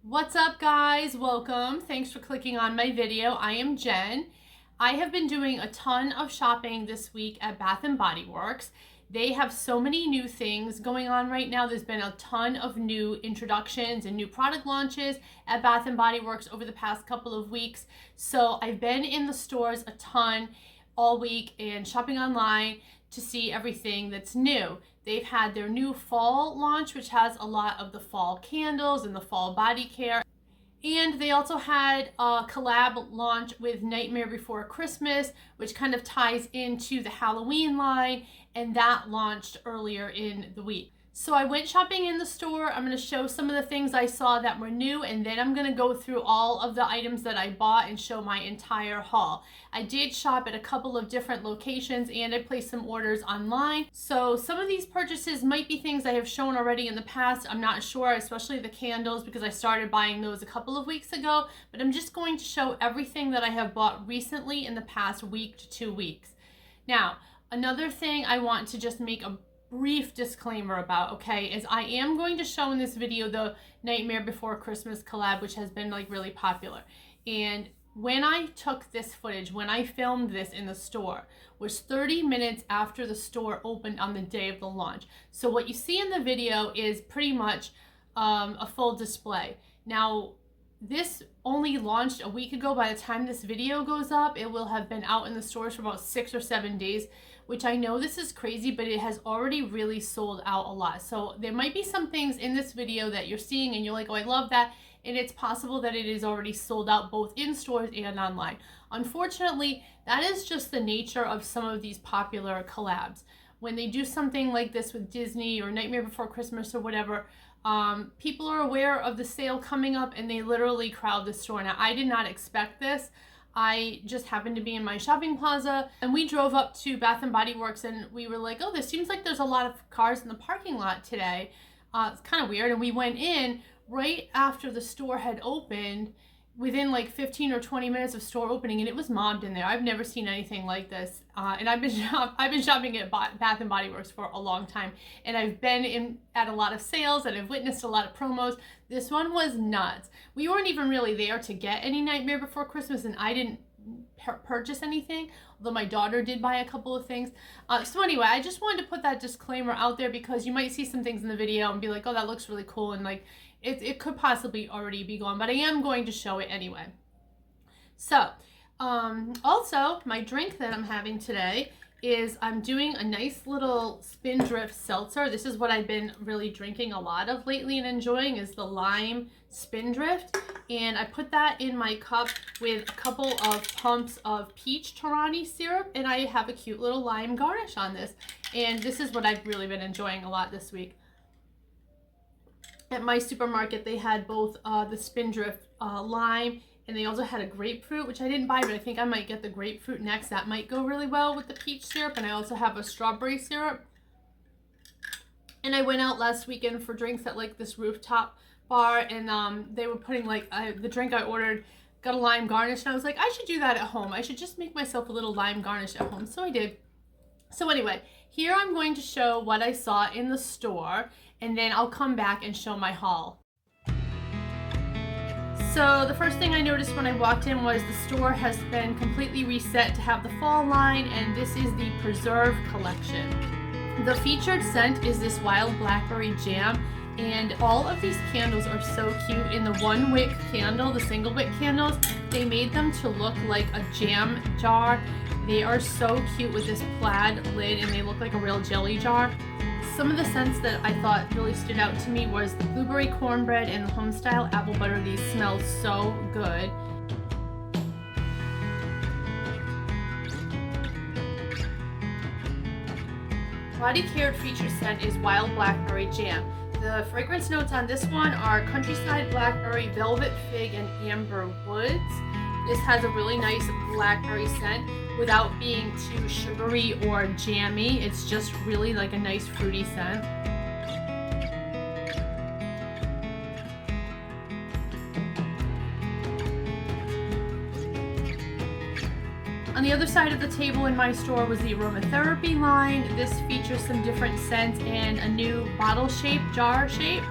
What's up, guys? Welcome. Thanks for clicking on my video. I am Jen. I have been doing a ton of shopping this week at Bath & Body Works. They have so many new things going on right now. There's been a ton of new introductions and new product launches at Bath & Body Works over the past couple of weeks. So I've been in the stores a ton all week and shopping online to see everything that's new. They've had their new fall launch, which has a lot of the fall candles and the fall body care. And they also had a collab launch with Nightmare Before Christmas, which kind of ties into the Halloween line, and that launched earlier in the week. So I went shopping in the store. I'm going to show some of the things I saw that were new, and then I'm going to go through all of the items that I bought and show my entire haul. I did shop at a couple of different locations and I placed some orders online. So some of these purchases might be things I have shown already in the past. I'm not sure, especially the candles, because I started buying those a couple of weeks ago, but I'm just going to show everything that I have bought recently in the past week to 2 weeks. Now, another thing I want to just make a brief disclaimer about, okay, is I am going to show in this video the Nightmare Before Christmas collab, which has been like really popular. And when I took this footage, when I filmed this in the store, was 30 minutes after the store opened on the day of the launch. So what you see in the video is pretty much a full display. Now, this only launched a week ago. By the time this video goes up, it will have been out in the stores for about 6 or 7 days, which I know this is crazy, but it has already really sold out a lot. So there might be some things in this video that you're seeing and you're like, oh, I love that. And it's possible that it is already sold out both in stores and online. Unfortunately, that is just the nature of some of these popular collabs. When they do something like this with Disney or Nightmare Before Christmas or whatever, people are aware of the sale coming up and they literally crowd the store. Now, I did not expect this. I just happened to be in my shopping plaza and we drove up to Bath & Body Works and we were like, oh, this seems like there's a lot of cars in the parking lot today. It's kind of weird. And we went in right after the store had opened, within like 15 or 20 minutes of store opening, and it was mobbed in there. I've never seen anything like this. And I've been shopping at Bath & Body Works for a long time, and I've been at a lot of sales and I've witnessed a lot of promos. This one was nuts. We weren't even really there to get any Nightmare Before Christmas, and I didn't purchase anything, although my daughter did buy a couple of things. So anyway, I just wanted to put that disclaimer out there because you might see some things in the video and be like, oh, that looks really cool, and like it could possibly already be gone, but I am going to show it anyway. So also my drink that I'm having today is I'm doing a nice little Spindrift seltzer. This is what I've been really drinking a lot of lately and enjoying, is the lime Spindrift. And I put that in my cup with a couple of pumps of peach Torani syrup, and I have a cute little lime garnish on this. And this is what I've really been enjoying a lot this week. At my supermarket, they had both the Spindrift lime, and they also had a grapefruit, which I didn't buy, but I think I might get the grapefruit next. That might go really well with the peach syrup. And I also have a strawberry syrup. And I went out last weekend for drinks at like this rooftop bar, and they were putting like the drink I ordered got a lime garnish, and I was like, I should do that at home. I should just make myself a little lime garnish at home. So I did. So anyway, here I'm going to show what I saw in the store, and then I'll come back and show my haul. So the first thing I noticed when I walked in was the store has been completely reset to have the fall line, and this is the Preserve collection. The featured scent is this wild blackberry jam, and all of these candles are so cute. In the one wick candle, the single wick candles, they made them to look like a jam jar. They are so cute with this plaid lid, and they look like a real jelly jar. Some of the scents that I thought really stood out to me was the blueberry cornbread and the homestyle apple butter. These smell so good. Body Care feature scent is wild blackberry jam. The fragrance notes on this one are countryside blackberry, velvet fig, and amber woods. This has a really nice blackberry scent without being too sugary or jammy. It's just really like a nice fruity scent. On the other side of the table in my store was the aromatherapy line. This features some different scents and a new bottle shape, jar shape.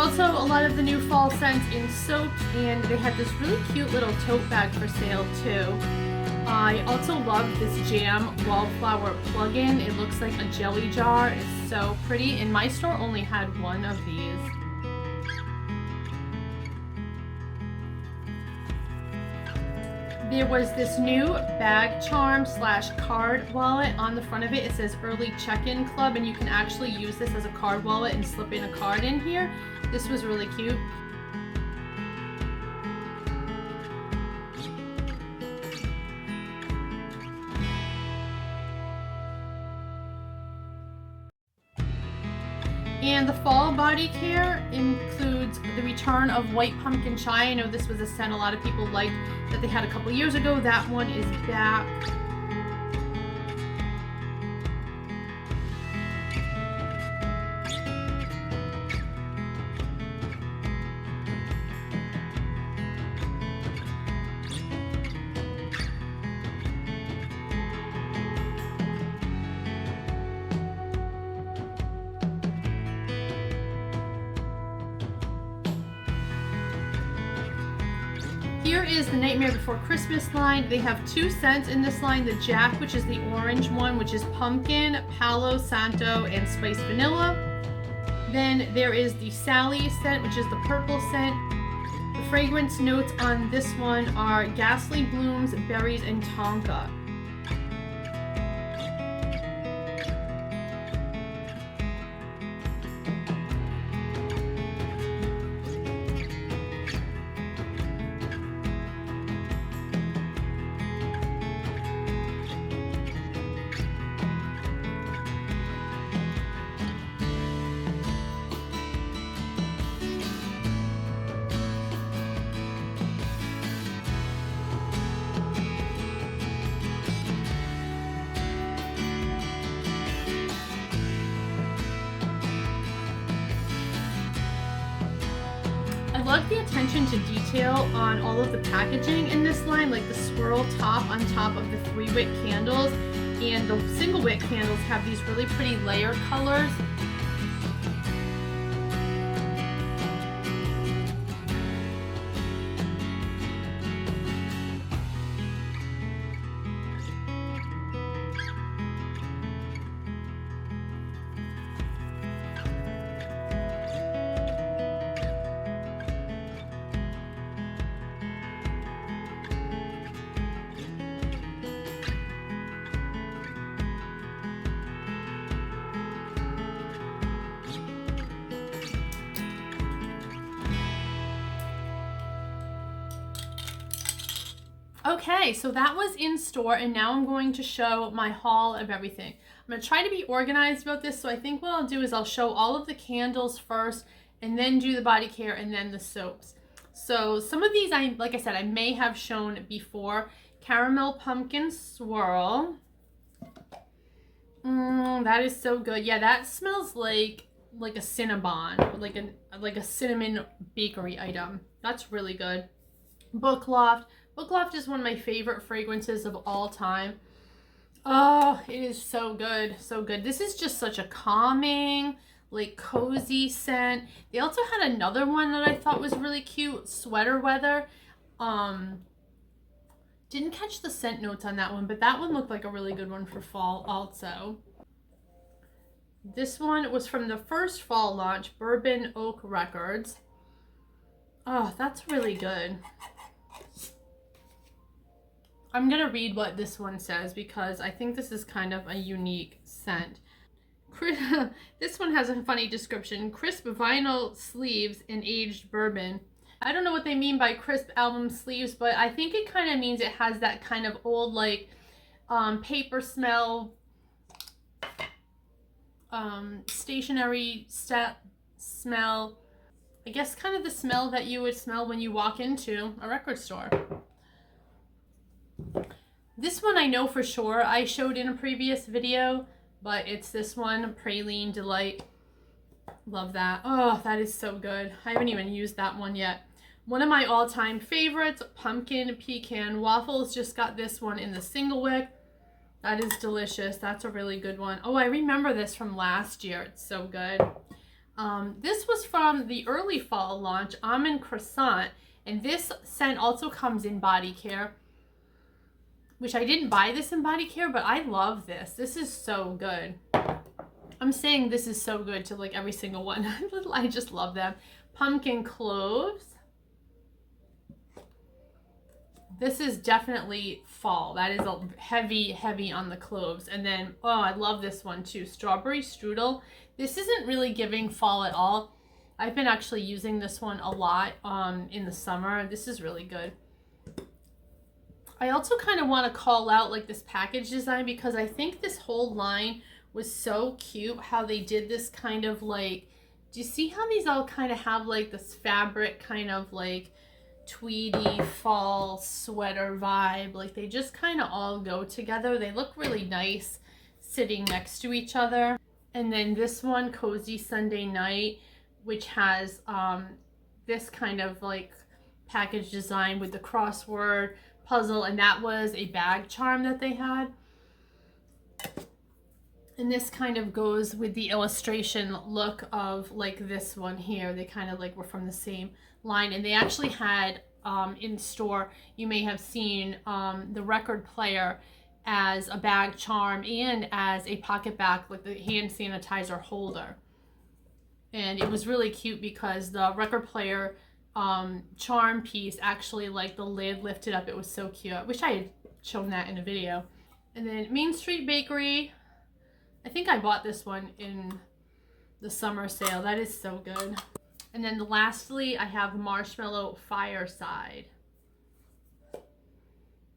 also a lot of the new fall scents in soaps, and they had this really cute little tote bag for sale too. I also love this Jam Wallflower plug-in. It looks like a jelly jar. It's so pretty, and my store only had one of these. There was this new bag charm / card wallet. On the front of it, it says Early Check-In Club, and you can actually use this as a card wallet and slip in a card in here. This was really cute. And the fall body care includes the return of White Pumpkin Chai. I know this was a scent a lot of people liked that they had a couple years ago. That one is back. Here is the Nightmare Before Christmas line. They have two scents in this line. The Jack, which is the orange one, which is pumpkin, Palo Santo, and spice vanilla. Then there is the Sally scent, which is the purple scent. The fragrance notes on this one are ghastly blooms, berries, and tonka. I love the attention to detail on all of the packaging in this line, like the swirl top on top of the 3-wick candles, and the single wick candles have these really pretty layer colors. Okay, so that was in store, and now I'm going to show my haul of everything. I'm going to try to be organized about this, so I think what I'll do is I'll show all of the candles first, and then do the body care, and then the soaps. So some of these, like I said, I may have shown before. Caramel Pumpkin Swirl. That is so good. Yeah, that smells like a Cinnabon, like a cinnamon bakery item. That's really good. Book Loft. Book Loft is one of my favorite fragrances of all time. Oh, it is so good, so good. This is just such a calming, like cozy scent. They also had another one that I thought was really cute, Sweater Weather. Didn't catch the scent notes on that one, but that one looked like a really good one for fall also. This one was from the first fall launch, Bourbon Oak Records. Oh, that's really good. I'm going to read what this one says because I think this is kind of a unique scent. This one has a funny description. Crisp vinyl sleeves and aged bourbon. I don't know what they mean by crisp album sleeves, but I think it kind of means it has that kind of old, like, paper smell, stationery smell. I guess kind of the smell that you would smell when you walk into a record store. This one I know for sure I showed in a previous video, but it's this one, Praline Delight. Love that. Oh, that is so good. I haven't even used that one yet. One of my all-time favorites, Pumpkin Pecan Waffles. Just got this one in the single wick. That is delicious. That's a really good one. Oh, I remember this from last year. It's so good. This was from the early fall launch, Almond Croissant, and this scent also comes in body care, which I didn't buy this in body care, but I love this. This is so good. I'm saying this is so good to like every single one. I just love them. Pumpkin cloves. This is definitely fall. That is a heavy on the cloves. And then, oh, I love this one too. Strawberry strudel. This isn't really giving fall at all. I've been actually using this one a lot in the summer. This is really good. I also kind of want to call out like this package design because I think this whole line was so cute how they did this kind of like, do you see how these all kind of have like this fabric kind of like tweedy fall sweater vibe? Like they just kind of all go together. They look really nice sitting next to each other. And then this one, Cozy Sunday Night, which has this kind of like package design with the crossword puzzle, and that was a bag charm that they had. And this kind of goes with the illustration look of like this one here. They kind of like were from the same line, and they actually had in store, you may have seen the record player as a bag charm and as a pocket back, like the hand sanitizer holder. And it was really cute because the record player charm piece actually, like the lid lifted up. It was so cute. I wish I had shown that in a video. And then Main Street Bakery. I think I bought this one in the summer sale. That is so good. And then lastly, I have Marshmallow Fireside.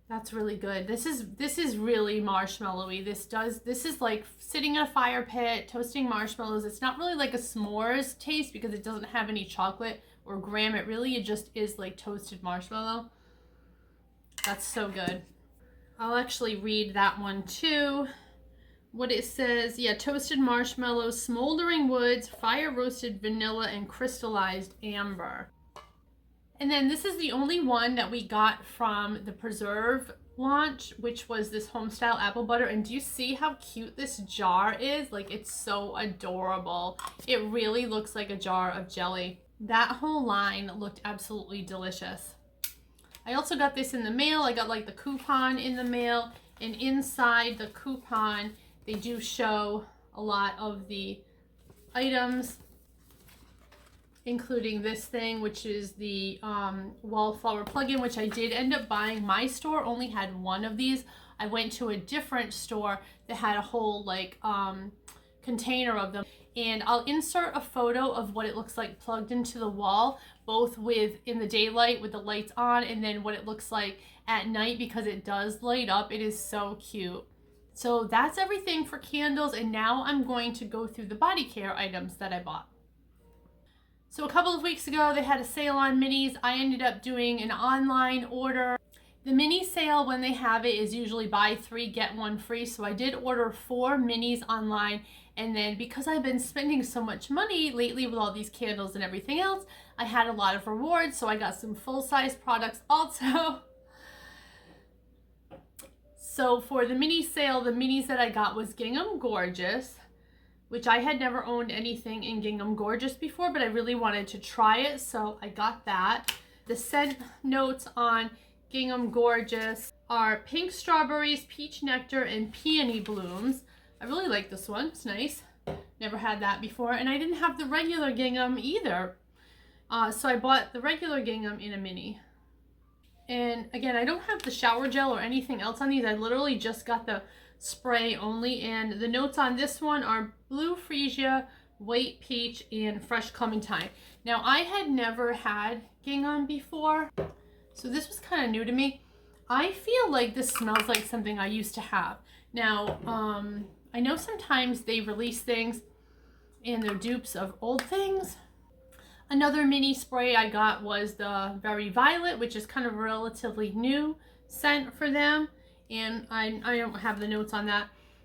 That's really good. This is really marshmallowy. This is like sitting in a fire pit, toasting marshmallows. It's not really like a s'mores taste because it doesn't have any chocolate or graham. It just is like toasted marshmallow. That's so good. I'll actually read that one too. What it says, yeah, toasted marshmallows, smoldering woods, fire roasted vanilla, and crystallized amber. And then this is the only one that we got from the Preserve launch, which was this homestyle apple butter. And do you see how cute this jar is? Like, it's so adorable. It really looks like a jar of jelly. That whole line looked absolutely delicious. I also got this in the mail. I got like the coupon in the mail, and inside the coupon, they do show a lot of the items, including this thing, which is the wallflower plug-in, which I did end up buying. My store only had one of these. I went to a different store that had a whole like container of them. And I'll insert a photo of what it looks like plugged into the wall, both with in the daylight with the lights on, and then what it looks like at night because it does light up. It is so cute. So that's everything for candles, and now I'm going to go through the body care items that I bought. So a couple of weeks ago, they had a sale on minis. I ended up doing an online order. The mini sale, when they have it, is usually buy 3, get 1 free. So I did order 4 minis online. And then because I've been spending so much money lately with all these candles and everything else, I had a lot of rewards. So I got some full-size products also. So for the mini sale, the minis that I got was Gingham Gorgeous, which I had never owned anything in Gingham Gorgeous before, but I really wanted to try it, so I got that. The scent notes on Gingham Gorgeous are pink strawberries, peach nectar, and peony blooms. I really like this one. It's nice. Never had that before, and I didn't have the regular gingham either. So I bought the regular gingham in a mini. And again, I don't have the shower gel or anything else on these. I literally just got the spray only, and the notes on this one are blue freesia, white peach, and fresh clementine. Now, I had never had gingham before, so this was kind of new to me. I feel like this smells like something I used to have. Now, I know sometimes they release things and they're dupes of old things. Another mini spray I got was the Very Violet, which is kind of a relatively new scent for them. And I don't have the notes on that.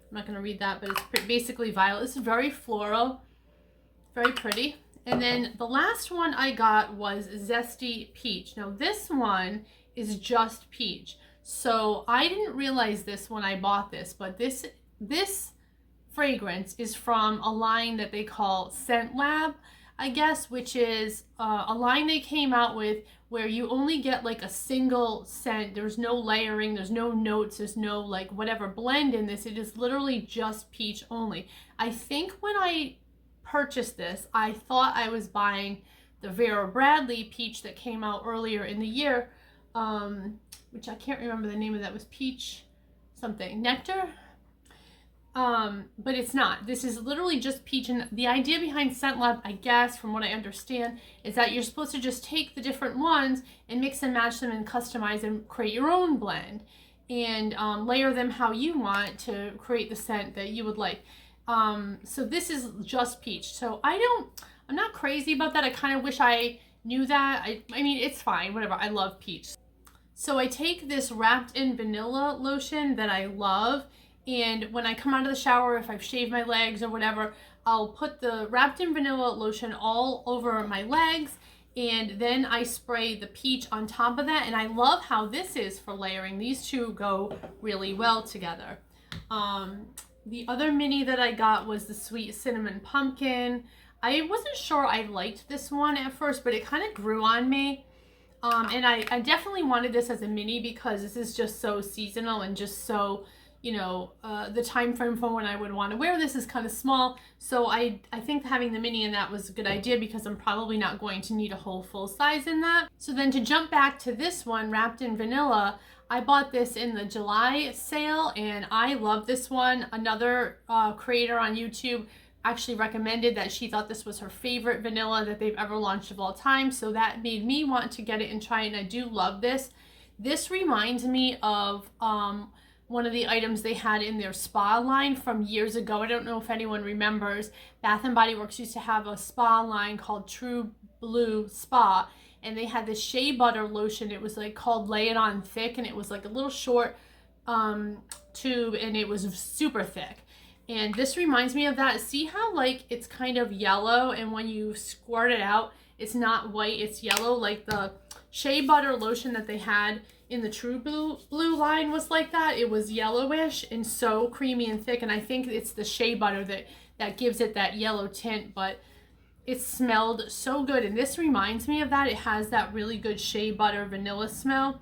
I'm not going to read that, but it's basically violet. This is very floral, very pretty. And then the last one I got was Zesty Peach. Now this one is just peach. So I didn't realize this when I bought this, but this fragrance is from a line that they call Scent Lab, I guess, which is a line they came out with where you only get like a single scent. There's no layering, there's no notes, there's no like whatever blend in this. It is literally just peach only. I think when I purchased this, I thought I was buying the Vera Bradley peach that came out earlier in the year, which I can't remember the name of that. Was peach something, nectar? But it's not. This is literally just peach, and the idea behind Scent Lab, I guess, from what I understand, is that you're supposed to just take the different ones and mix and match them and customize and create your own blend and layer them how you want to create the scent that you would like. So this is just peach. So I'm not crazy about that. I kind of wish I knew that. I mean, it's fine, whatever. I love peach. So I take this wrapped in vanilla lotion that I love, and when I come out of the shower, if I've shaved my legs or whatever, I'll put the wrapped in vanilla lotion all over my legs, and then I spray the peach on top of that. And I love how this is for layering. These two go really well together. The other mini that I got was the Sweet Cinnamon Pumpkin. I wasn't sure I liked this one at first, but it kind of grew on me. And I definitely wanted this as a mini because this is just so seasonal and just so, you know, the time frame for when I would want to wear this is kind of small. So I think having the mini in that was a good idea because I'm probably not going to need a whole full size in that. So then to jump back to this one, wrapped in vanilla, I bought this in the July sale and I love this one. Another creator on YouTube actually recommended that she thought this was her favorite vanilla that they've ever launched of all time. So that made me want to get it and try it, and I do love this. This reminds me of one of the items they had in their spa line from years ago. I don't know if anyone remembers. Bath and Body Works used to have a spa line called True Blue Spa, and they had this shea butter lotion. It was like called Lay It On Thick, and it was like a little short tube, and it was super thick. And this reminds me of that. See how like it's kind of yellow, and when you squirt it out, it's not white, it's yellow. Like the shea butter lotion that they had in the True Blue line was like that. It was yellowish and so creamy and thick, and I think it's the shea butter that gives it that yellow tint, but it smelled so good. And this reminds me of that. It has that really good shea butter vanilla smell.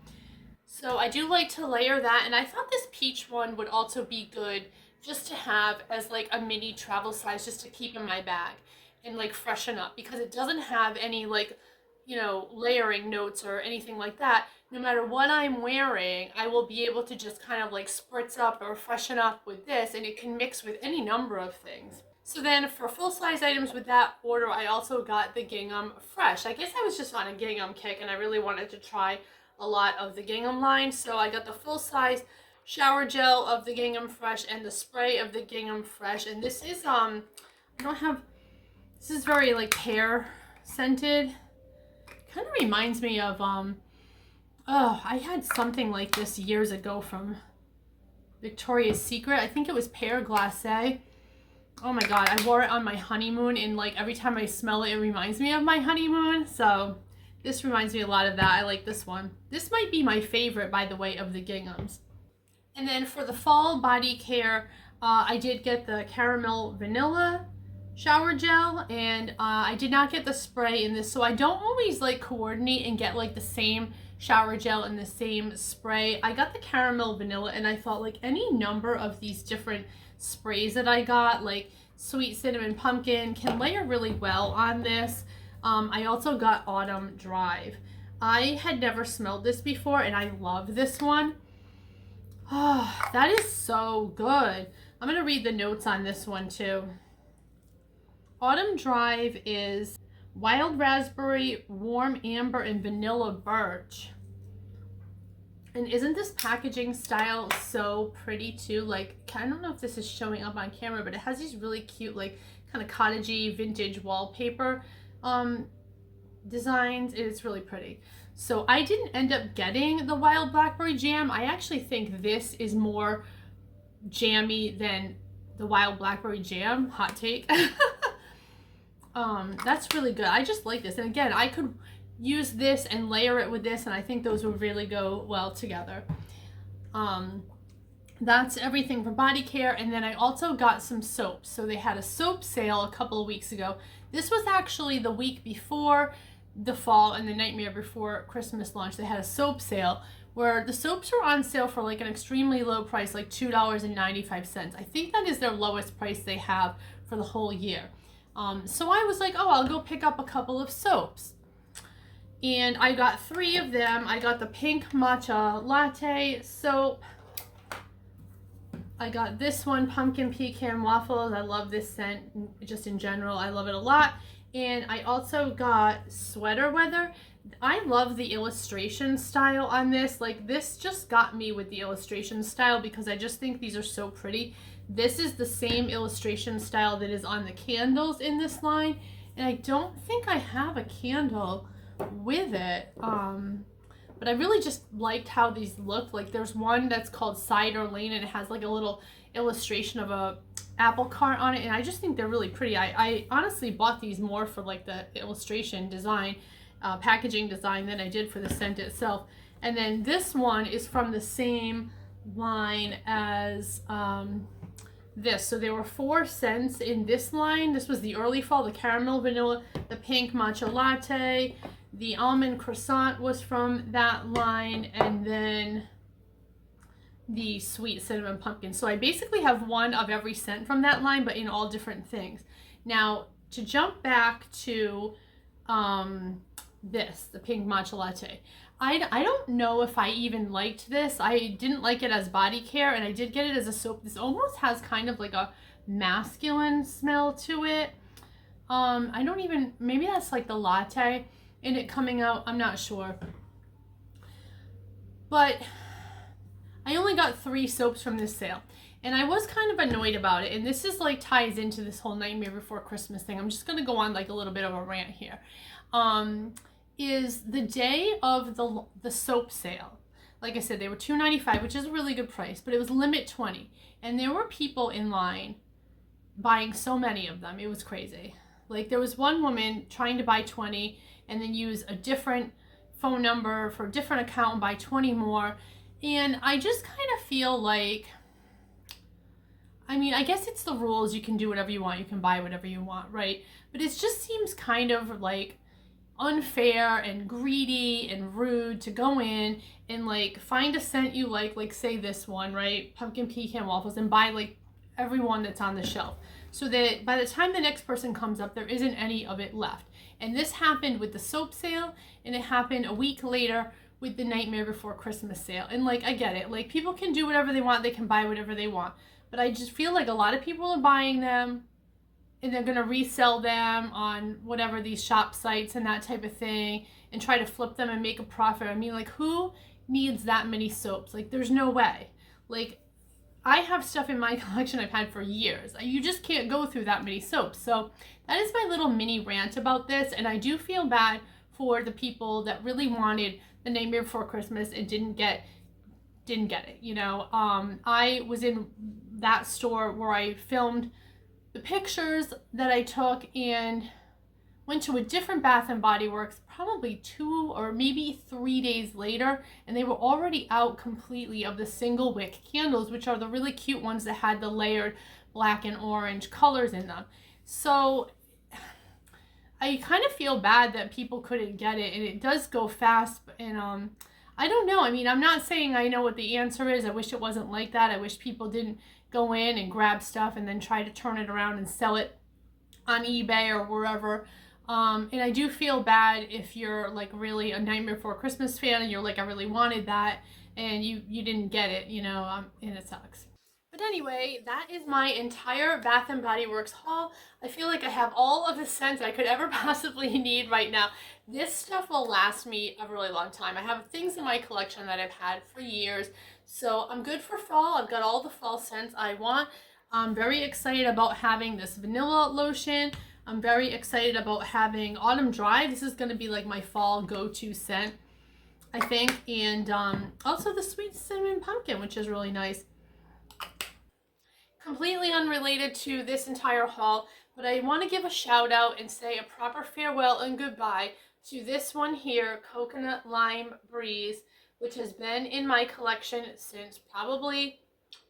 So I do like to layer that, and I thought this peach one would also be good just to have as like a mini travel size, just to keep in my bag and like freshen up, because it doesn't have any like, you know, layering notes or anything like that. No matter what I'm wearing, I will be able to just kind of like spritz up or freshen up with this, and it can mix with any number of things. So then for full size items with that order, I also got the Gingham Fresh. I guess I was just on a gingham kick and I really wanted to try a lot of the gingham line. So I got the full size shower gel of the Gingham Fresh and the spray of the Gingham Fresh. And this is, this is very like pear scented. Kind of reminds me of, I had something like this years ago from Victoria's Secret. I think it was pear glacé. Oh my god, I wore it on my honeymoon, and like every time I smell it, it reminds me of my honeymoon. So this reminds me a lot of that. I like this one. This might be my favorite, by the way, of the ginghams. And then for the fall body care, I did get the caramel vanilla shower gel, and I did not get the spray in this, so I don't always like coordinate and get like the same shower gel and the same spray. I got the caramel vanilla, and I thought like any number of these different sprays that I got, like Sweet Cinnamon Pumpkin, can layer really well on this. I also got Autumn Drive. I had never smelled this before, and I love this one. Oh, that is so good. I'm gonna read the notes on this one too. Autumn Drive is wild raspberry, warm amber, and vanilla birch. And isn't this packaging style so pretty too? Like, I don't know if this is showing up on camera, but it has these really cute, like, kind of cottagey vintage wallpaper designs. It's really pretty. So I didn't end up getting the wild blackberry jam. I actually think this is more jammy than the wild blackberry jam. Hot take. That's really good. I just like this. And again, I could use this and layer it with this, and I think those would really go well together. That's everything for body care. And then I also got some soaps. So they had a soap sale a couple of weeks ago. This was actually the week before the fall and the Nightmare Before Christmas launch. They had a soap sale where the soaps were on sale for like an extremely low price, like $2.95. I think that is their lowest price they have for the whole year. So I was like, oh, I'll go pick up a couple of soaps. And I got 3 of them. I got the pink matcha latte soap. I got this one, pumpkin pecan waffles. I love this scent just in general. I love it a lot. And I also got sweater weather. I love the illustration style on this. Like, this just got me with the illustration style because I just think these are so pretty. This is the same illustration style that is on the candles in this line. And I don't think I have a candle with it. But I really just liked how these looked. Like, there's one that's called Cider Lane and it has like a little illustration of a apple cart on it, and I just think they're really pretty. I honestly bought these more for like the illustration design, packaging design than I did for the scent itself. And then this one is from the same line as this. So there were 4 scents in this line. This was the early fall, the caramel vanilla, the pink matcha latte, the almond croissant was from that line, and then the sweet cinnamon pumpkin. So I basically have one of every scent from that line, but in all different things. Now, to jump back to this, the pink matcha latte. I don't know if I even liked this. I didn't like it as body care, and I did get it as a soap. This almost has kind of like a masculine smell to it. I don't even, maybe that's like the latte in it coming out. I'm not sure. But I only got 3 soaps from this sale, and I was kind of annoyed about it. And this is like ties into this whole Nightmare Before Christmas thing. I'm just going to go on like a little bit of a rant here. Is the day of the soap sale. Like I said, they were $2.95, which is a really good price, but it was limit 20. And there were people in line buying so many of them. It was crazy. Like, there was one woman trying to buy 20 and then use a different phone number for a different account and buy 20 more. And I just kind of feel like, I mean, I guess it's the rules. You can do whatever you want. You can buy whatever you want, right? But it just seems kind of like unfair and greedy and rude to go in and like find a scent you like say this one, right? Pumpkin pecan waffles, and buy like every one that's on the shelf, so that by the time the next person comes up, there isn't any of it left. And this happened with the soap sale, and it happened a week later with the Nightmare Before Christmas sale. And like, I get it, like, people can do whatever they want, they can buy whatever they want, but I just feel like a lot of people are buying them and they're going to resell them on whatever, these shop sites and that type of thing, and try to flip them and make a profit. I mean, like, who needs that many soaps? Like, there's no way. Like, I have stuff in my collection I've had for years. You just can't go through that many soaps. So that is my little mini rant about this, and I do feel bad for the people that really wanted the Nightmare Before Christmas and didn't get it, you know. I was in that store where I filmed the pictures that I took and went to a different Bath and Body Works probably 2 or maybe 3 days later, and they were already out completely of the single wick candles, which are the really cute ones that had the layered black and orange colors in them. So I kind of feel bad that people couldn't get it, and it does go fast. And I don't know. I mean, I'm not saying I know what the answer is. I wish it wasn't like that. I wish people didn't go in and grab stuff and then try to turn it around and sell it on eBay or wherever. And I do feel bad if you're like really a Nightmare Before Christmas fan and you're like, I really wanted that, and you didn't get it, you know, and it sucks. But anyway, that is my entire Bath and Body Works haul. I feel like I have all of the scents I could ever possibly need right now. This stuff will last me a really long time. I have things in my collection that I've had for years, so I'm good for fall. I've got all the fall scents I want. I'm very excited about having this vanilla lotion. I'm very excited about having Autumn Dry. This is going to be like my fall go-to scent, I think. And also the sweet cinnamon pumpkin, which is really nice. Completely unrelated to this entire haul, but I want to give a shout out and say a proper farewell and goodbye to this one here, Coconut Lime Breeze, which has been in my collection since probably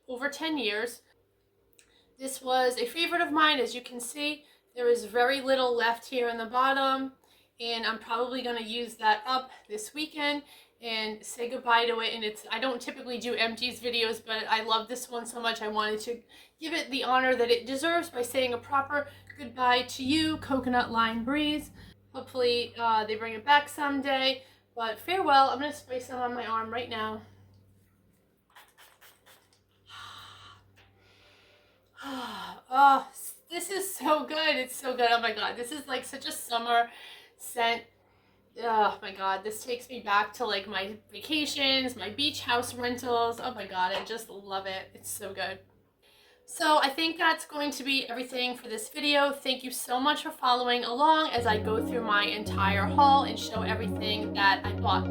over 10 years. This was a favorite of mine. As you can see, there is very little left here in the bottom, and I'm probably going to use that up this weekend and say goodbye to it. And I don't typically do empties videos, but I love this one so much I wanted to give it the honor that it deserves by saying a proper goodbye to you, Coconut Lime Breeze. Hopefully they bring it back someday, but farewell. I'm going to spray some on my arm right now. Oh, this is so good. It's so good. Oh my god, this is like such a summer scent. Oh my god, this takes me back to like my vacations, my beach house rentals. Oh my god, I just love it. It's so good. So I think that's going to be everything for this video. Thank you so much for following along as I go through my entire haul and show everything that I bought.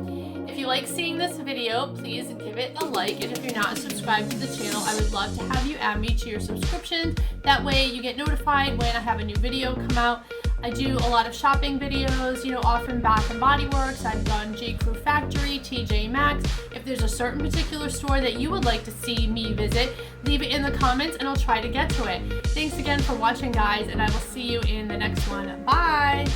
If you like seeing this video, please give it a like, and if you're not subscribed to the channel, I would love to have you add me to your subscriptions. That way you get notified when I have a new video come out. I do a lot of shopping videos, you know, often Bath and Body Works. I've done J. Crew Factory, TJ Maxx. If there's a certain particular store that you would like to see me visit, leave it in the comments and I'll try to get to it. Thanks again for watching, guys, and I will see you in the next one. Bye!